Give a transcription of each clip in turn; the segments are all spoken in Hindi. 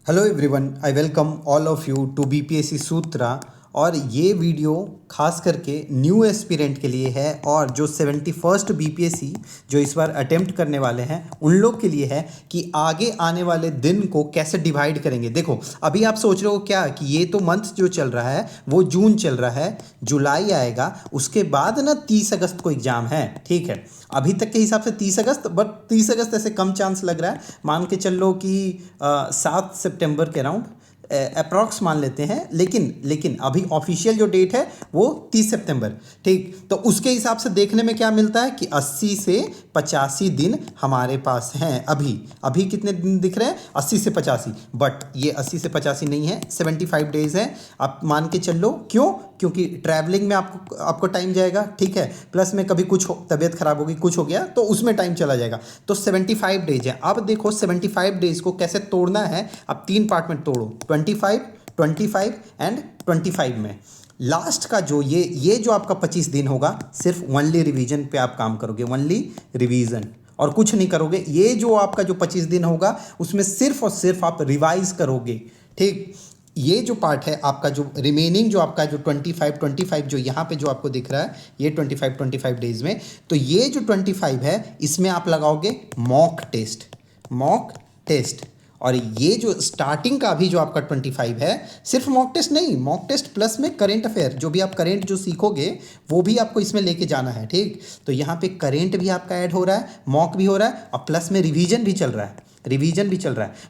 Hello everyone, I welcome all of you to BPSC Sutra. और ये वीडियो खास करके न्यू एस्पिरेंट के लिए है और जो 71st बीपीएससी जो इस बार अटेम्प्ट करने वाले हैं उन लोग के लिए है कि आगे आने वाले दिन को कैसे डिवाइड करेंगे। देखो, अभी आप सोच रहे हो क्या कि ये तो मंथ जो चल रहा है वो जून चल रहा है, जुलाई आएगा, उसके बाद ना 30 अगस्त को एग्ज़ाम है। ठीक है, अभी तक के हिसाब से 30 अगस्त, बट 30 अगस्त ऐसे कम चांस लग रहा है। मान के चल लो कि 7 सितंबर के अराउंड अप्रॉक्स मान लेते हैं, लेकिन अभी ऑफिशियल जो डेट है वो 30 सितंबर। ठीक, तो उसके हिसाब से देखने में क्या मिलता है कि 80 से 85 दिन हमारे पास हैं। अभी अभी कितने दिन दिख रहे हैं? 80 से 85, बट ये 80 से 85 नहीं है, 75 डेज है। आप मान के चल लो, क्यों? क्योंकि ट्रैवलिंग में आपको टाइम जाएगा। ठीक है, प्लस में कभी कुछ तबीयत खराब होगी, कुछ हो गया तो उसमें टाइम चला जाएगा। तो 75 डेज है। अब देखो 75 डेज को कैसे तोड़ना है। अब 3 पार्ट में तोड़ो, 25, 25 एंड 25 में। लास्ट का जो ये जो आपका 25 दिन होगा, सिर्फ ओनली रिवीजन पे आप काम करोगे, ओनली रिवीजन, और कुछ नहीं करोगे। ये जो आपका जो 25 दिन होगा उसमें सिर्फ और सिर्फ आप रिवाइज करोगे। ठीक, ये जो पार्ट है आपका, जो रिमेनिंग जो आपका जो 25 जो यहाँ पे जो आपको दिख रहा है, ये 25 डेज में, तो ये जो 25 है इसमें आप लगाओगे मॉक टेस्ट। और ये जो स्टार्टिंग का अभी जो आपका 25 है, सिर्फ मॉक टेस्ट नहीं, मॉक टेस्ट प्लस में करेंट अफेयर, जो भी आप करेंट जो सीखोगे वो भी आपको इसमें लेके जाना है। ठीक, तो यहाँ पे करेंट भी आपका ऐड हो रहा है, मॉक भी हो रहा है, और प्लस में रिवीजन भी चल रहा है।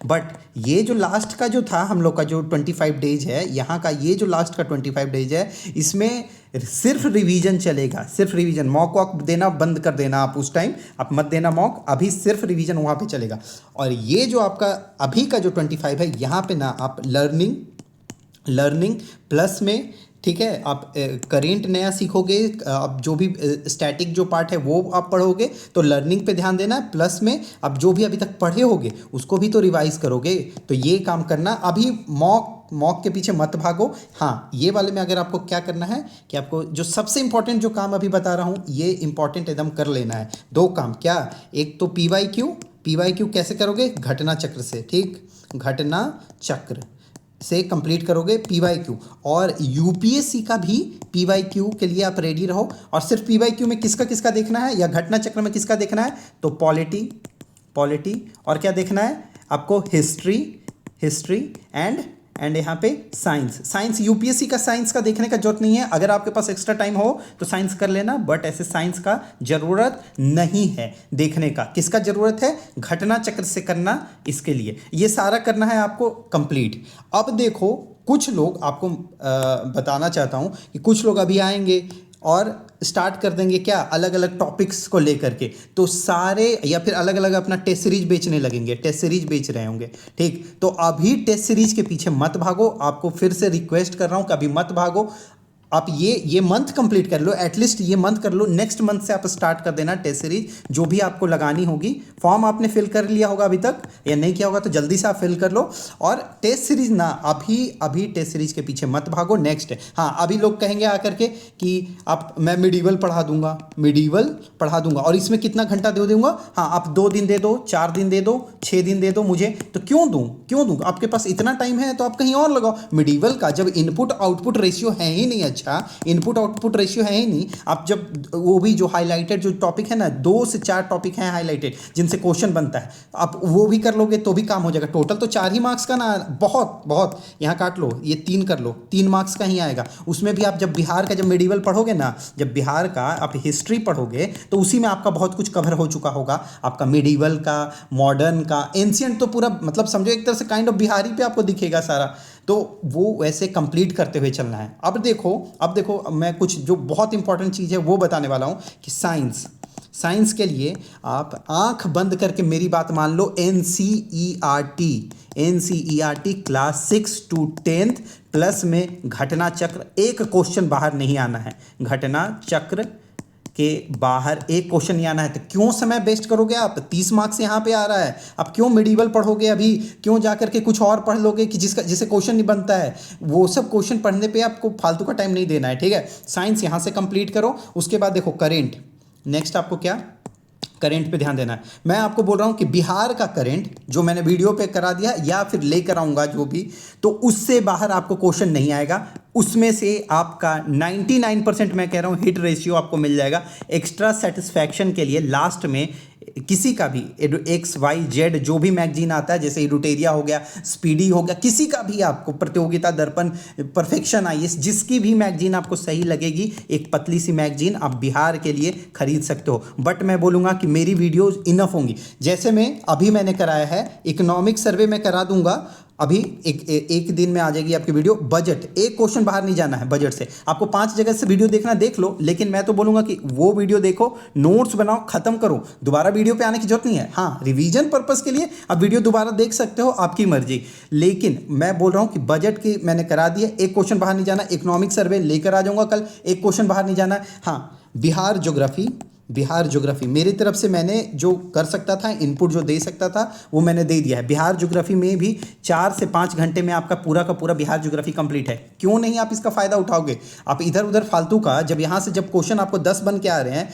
बट ये जो लास्ट का जो था हम लोग का जो 25 डेज है, यहाँ का ये जो लास्ट का 25 डेज है, इसमें सिर्फ रिवीजन चलेगा, सिर्फ रिवीजन। मॉक वॉक देना बंद कर देना आप, उस टाइम आप मत देना मॉक, अभी सिर्फ रिवीजन वहाँ पे चलेगा। और ये जो आपका अभी का जो 25 है, यहाँ पे ना आप लर्निंग प्लस में, ठीक है, आप करेंट नया सीखोगे, आप जो भी स्टैटिक जो पार्ट है वो आप पढ़ोगे, तो लर्निंग पे ध्यान देना है। प्लस में आप जो भी अभी तक पढ़े होगे उसको भी तो रिवाइज करोगे, तो ये काम करना। अभी मॉक के पीछे मत भागो। हाँ, ये वाले में अगर आपको क्या करना है कि आपको जो सबसे इंपॉर्टेंट जो काम अभी बता रहा हूँ, ये इंपॉर्टेंट एकदम कर लेना है। 2 काम क्या? एक तो पीवाई क्यू कैसे करोगे? घटना चक्र से। ठीक, घटना चक्र से कंप्लीट करोगे पीवाईक्यू। और यूपीएससी का भी पीवाईक्यू के लिए आप रेडी रहो। और सिर्फ पीवाईक्यू में किसका किसका देखना है, या घटना चक्र में किसका देखना है? तो पॉलिटी, और क्या देखना है आपको? हिस्ट्री एंड यहाँ पे साइंस। यूपीएससी का साइंस का देखने का जरूरत नहीं है। अगर आपके पास एक्स्ट्रा टाइम हो तो साइंस कर लेना, बट ऐसे साइंस का जरूरत नहीं है देखने का। किसका जरूरत है? घटना चक्र से करना, इसके लिए ये सारा करना है आपको कंप्लीट। अब देखो, कुछ लोग आपको बताना चाहता हूँ कि कुछ लोग अभी आएंगे और स्टार्ट कर देंगे क्या, अलग अलग टॉपिक्स को लेकर के, तो सारे, या फिर अलग अलग अपना टेस्ट सीरीज बेचने लगेंगे, टेस्ट सीरीज बेच रहे होंगे। ठीक, तो अभी टेस्ट सीरीज के पीछे मत भागो। आपको फिर से रिक्वेस्ट कर रहा हूं कि अभी मत भागो। आप ये मंथ कंप्लीट कर लो, एटलीस्ट ये मंथ कर लो। नेक्स्ट मंथ से आप स्टार्ट कर देना टेस्ट सीरीज, जो भी आपको लगानी होगी। फॉर्म आपने फिल कर लिया होगा अभी तक, या नहीं किया होगा तो जल्दी से आप फिल कर लो। और टेस्ट सीरीज ना, अभी टेस्ट सीरीज के पीछे मत भागो। नेक्स्ट है, हाँ, अभी लोग कहेंगे आकर के कि मैं मिडीवल पढ़ा दूंगा, और इसमें कितना घंटा दे दूंगा? हाँ, आप 2 दिन दे दो, 4 दिन दे दो, 6 दिन दे दो मुझे, तो क्यों दूं? आपके पास इतना टाइम है तो आप कहीं और लगाओ। मिडीवल का जब इनपुट आउटपुट रेशियो है ही नहीं, अच्छा इनपुट आउटपुट रेशियो है ही नहीं, आप जब वो भी जो हाईलाइटेड जो टॉपिक है ना, 2 से 4 टॉपिक हैं हाईलाइटेड जिनसे क्वेश्चन बनता है, आप वो भी कर लोगे तो भी काम हो जाएगा। टोटल तो 4 ही मार्क्स का ना, बहुत यहाँ काट लो, ये 3 कर लो, 3 मार्क्स का ही आएगा। उसमें भी आप जब बिहार का जब मेडिवल पढ़ोगे ना, जब बिहार का आप हिस्ट्री पढ़ोगे तो उसी में आपका बहुत कुछ कवर हो चुका होगा। आपका मेडिवल का, मॉडर्न का, एंशिएंट तो पूरा मतलब समझो एक तरह से काइंड ऑफ बिहारी पे आपको दिखेगा सारा, तो वो वैसे कंप्लीट करते हुए चलना है। अब देखो मैं कुछ जो बहुत इंपॉर्टेंट चीज़ है वो बताने वाला हूँ कि साइंस के लिए आप आंख बंद करके मेरी बात मान लो। NCERT class 6 to 10th plus में घटना चक्र, एक क्वेश्चन बाहर नहीं आना है। घटना चक्र के बाहर एक क्वेश्चन नहीं आना है। तो क्यों समय वेस्ट करोगे आप? 30 मार्क्स यहाँ पे आ रहा है, आप क्यों मिडीवल पढ़ोगे? अभी क्यों जा करके कुछ और पढ़ लोगे कि जिसे क्वेश्चन नहीं बनता है? वो सब क्वेश्चन पढ़ने पे आपको फालतू का टाइम नहीं देना है। ठीक है, साइंस यहाँ से कंप्लीट करो। उसके बाद देखो करेंट, नेक्स्ट आपको क्या? करेंट पे ध्यान देना है। मैं आपको बोल रहा हूँ कि बिहार का करेंट जो मैंने वीडियो पे करा दिया या फिर लेकर आऊँगा जो भी, तो उससे बाहर आपको क्वेश्चन नहीं आएगा। उसमें से आपका 99% मैं कह रहा हूँ हिट रेशियो आपको मिल जाएगा। एक्स्ट्रा सेटिस्फैक्शन के लिए लास्ट में किसी का भी XYZ जो भी मैगजीन आता है, जैसे एडुटेरिया हो गया, स्पीडी हो गया, किसी का भी आपको, प्रतियोगिता दर्पण, परफेक्शन IAS, जिसकी भी मैगजीन आपको सही लगेगी, एक पतली सी मैगजीन आप बिहार के लिए खरीद सकते हो। बट मैं बोलूँगा कि मेरी वीडियोज़ इनफ होंगी। जैसे मैं अभी मैंने कराया है इकोनॉमिक सर्वे, मैं करा दूंगा अभी एक दिन में आ जाएगी आपकी वीडियो। बजट, एक क्वेश्चन बाहर नहीं जाना है बजट से। आपको 5 जगह से वीडियो देखना देख लो, लेकिन मैं तो बोलूँगा कि वो वीडियो देखो, नोट्स बनाओ, खत्म करो, दोबारा वीडियो पे आने की जरूरत नहीं है। हाँ, रिवीजन पर्पस के लिए आप वीडियो दोबारा देख सकते हो, आपकी मर्जी। लेकिन मैं बोल रहा हूँ कि बजट की मैंने करा दिया, एक क्वेश्चन बाहर नहीं जाना। इकोनॉमिक सर्वे लेकर आ जाऊँगा कल, एक क्वेश्चन बाहर नहीं जाना। हाँ, बिहार ज्योग्राफी मेरी तरफ से मैंने जो कर सकता था, इनपुट जो दे सकता था, वो मैंने दे दिया है। बिहार ज्योग्राफी में भी 4 से 5 घंटे में आपका पूरा का पूरा बिहार ज्योग्राफी कंप्लीट है। क्यों नहीं आप इसका फ़ायदा उठाओगे? आप इधर उधर फालतू का, जब यहाँ से जब क्वेश्चन आपको 10 बन के आ रहे हैं,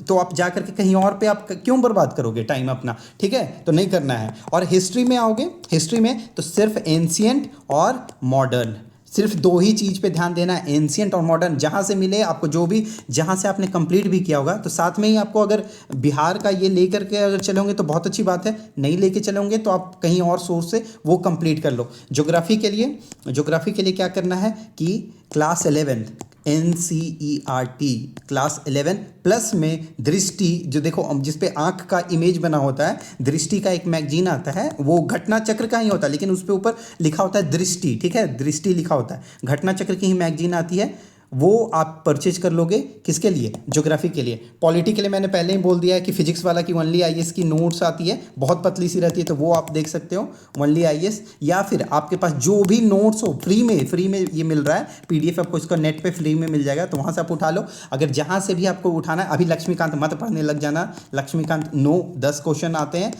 तो आप जा करके कहीं और पे आप क्यों बर्बाद करोगे टाइम अपना? ठीक है, तो नहीं करना है। और हिस्ट्री में आओगे, हिस्ट्री में तो सिर्फ एंशियंट और मॉडर्न, सिर्फ 2 ही चीज़ पे ध्यान देना है, एंशियंट और मॉडर्न। जहाँ से मिले आपको, जो भी जहाँ से आपने कंप्लीट भी किया होगा, तो साथ में ही आपको अगर बिहार का ये लेकर के अगर चलोगे तो बहुत अच्छी बात है। नहीं लेके चलोगे तो आप कहीं और सोर्स से वो कंप्लीट कर लो। ज्योग्राफी के लिए क्या करना है कि क्लास 11 NCERT क्लास 11 प्लस में दृष्टि, जो देखो जिस पे आँख का इमेज बना होता है, दृष्टि का एक मैगजीन आता है, वो घटना चक्र का ही होता है, लेकिन उस पे ऊपर लिखा होता है दृष्टि। ठीक है, दृष्टि लिखा होता है, घटना चक्र की ही मैगजीन आती है। वो आप परचेज कर लोगे। किसके लिए? ज्योग्राफी के लिए। पॉलिटी के लिए मैंने पहले ही बोल दिया है कि फिजिक्स वाला की ओनली IAS की नोट्स आती है, बहुत पतली सी रहती है, तो वो आप देख सकते हो, ओनली IAS। या फिर आपके पास जो भी नोट्स हो, फ्री में ये मिल रहा है, PDF आपको इसका नेट पे फ्री में मिल जाएगा, तो वहाँ से आप उठा लो। अगर जहाँ से भी आपको उठाना है, अभी लक्ष्मीकांत मत पढ़ने लग जाना। लक्ष्मीकांत नो, 10 क्वेश्चन आते हैं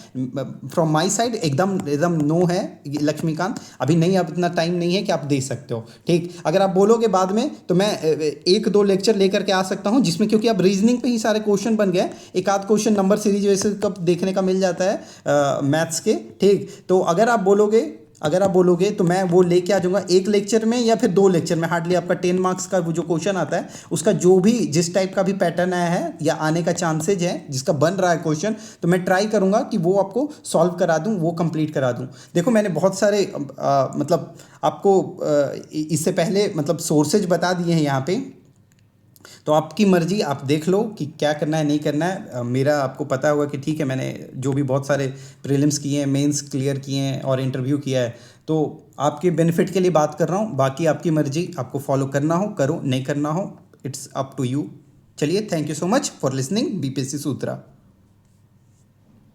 फ्रॉम माई साइड, एकदम नो है लक्ष्मीकांत। अभी नहीं, अब इतना टाइम नहीं है कि आप दे सकते हो। ठीक, अगर आप बोलोगे बाद में तो मैं 1-2 लेक्चर लेकर के आ सकता हूं, जिसमें क्योंकि अब रीजनिंग पे ही सारे क्वेश्चन बन गए, एक आध क्वेश्चन नंबर सीरीज वैसे कब देखने का मिल जाता है मैथ्स के। ठीक, तो अगर आप बोलोगे तो मैं वो लेके आ जाऊंगा 1 लेक्चर में या फिर 2 लेक्चर में। हार्डली आपका 10 मार्क्स का वो जो क्वेश्चन आता है, उसका जो भी जिस टाइप का भी पैटर्न आया है या आने का चांसेज है, जिसका बन रहा है क्वेश्चन, तो मैं ट्राई करूंगा कि वो आपको सॉल्व करा दूं, वो कंप्लीट करा दूं। देखो मैंने बहुत सारे मतलब आपको इससे पहले मतलब सोर्सेज बता दिए हैं यहाँ पे, तो आपकी मर्जी, आप देख लो कि क्या करना है नहीं करना है। मेरा आपको पता होगा कि ठीक है, मैंने जो भी बहुत सारे प्रीलिम्स किए हैं, मेंस क्लियर किए हैं और इंटरव्यू किया है, तो आपके बेनिफिट के लिए बात कर रहा हूँ। बाकी आपकी मर्जी, आपको फॉलो करना हो करो, नहीं करना हो इट्स अप टू यू। चलिए, thank you so much for listening BPSC Sutra.